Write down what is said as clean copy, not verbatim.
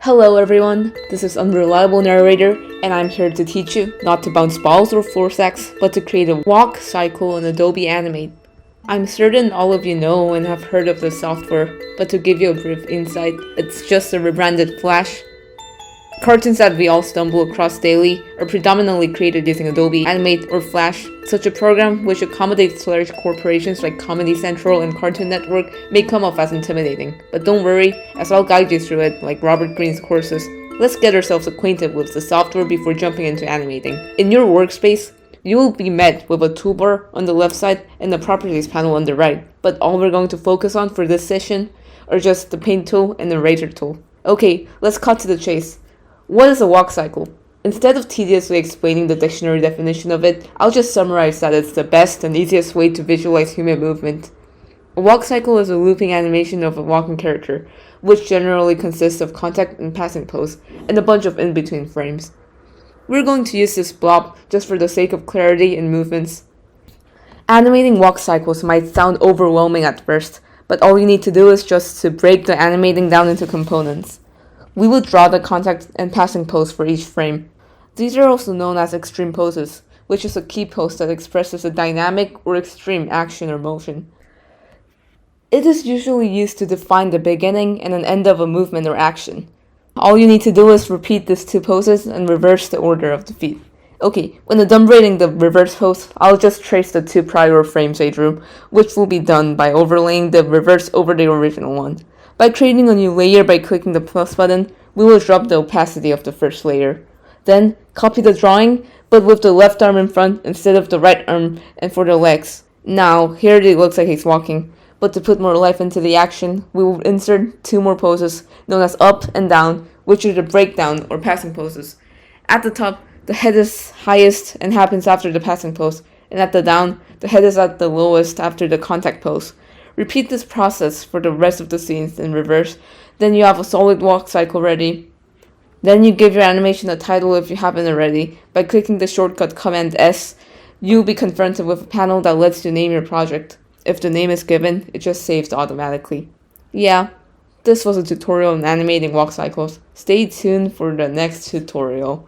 Hello everyone, this is Unreliable Narrator, and I'm here to teach you not to bounce balls or floor sacks, but to create a walk cycle in Adobe Animate. I'm certain all of you know and have heard of this software, but to give you a brief insight, it's just a rebranded Flash. Cartoons that we all stumble across daily are predominantly created using Adobe Animate or Flash. Such a program, which accommodates large corporations like Comedy Central and Cartoon Network, may come off as intimidating. But don't worry, as I'll guide you through it like Robert Greene's courses. Let's get ourselves acquainted with the software before jumping into animating. In your workspace, you will be met with a toolbar on the left side and the Properties panel on the right. But all we're going to focus on for this session are just the Paint tool and the Eraser tool. Okay, let's cut to the chase. What is a walk cycle? Instead of tediously explaining the dictionary definition of it, I'll just summarize that it's the best and easiest way to visualize human movement. A walk cycle is a looping animation of a walking character, which generally consists of contact and passing pose, and a bunch of in-between frames. We're going to use this blob just for the sake of clarity in movements. Animating walk cycles might sound overwhelming at first, but all you need to do is just to break the animating down into components. We will draw the contact and passing pose for each frame. These are also known as extreme poses, which is a key pose that expresses a dynamic or extreme action or motion. It is usually used to define the beginning and an end of a movement or action. All you need to do is repeat these two poses and reverse the order of the feet. Okay, when I'm done writing the reverse pose, I'll just trace the two prior frames I drew, which will be done by overlaying the reverse over the original one. By creating a new layer by clicking the plus button, we will drop the opacity of the first layer. Then, copy the drawing, but with the left arm in front instead of the right arm and for the legs. Now, here it looks like he's walking, but to put more life into the action, we will insert two more poses, known as up and down, which are the breakdown or passing poses. At the top, the head is highest and happens after the passing pose, and at the down, the head is at the lowest after the contact pose. Repeat this process for the rest of the scenes in reverse, then you have a solid walk cycle ready. Then you give your animation a title if you haven't already. By clicking the shortcut Command S, you'll be confronted with a panel that lets you name your project. If the name is given, it just saves automatically. Yeah, this was a tutorial on animating walk cycles. Stay tuned for the next tutorial.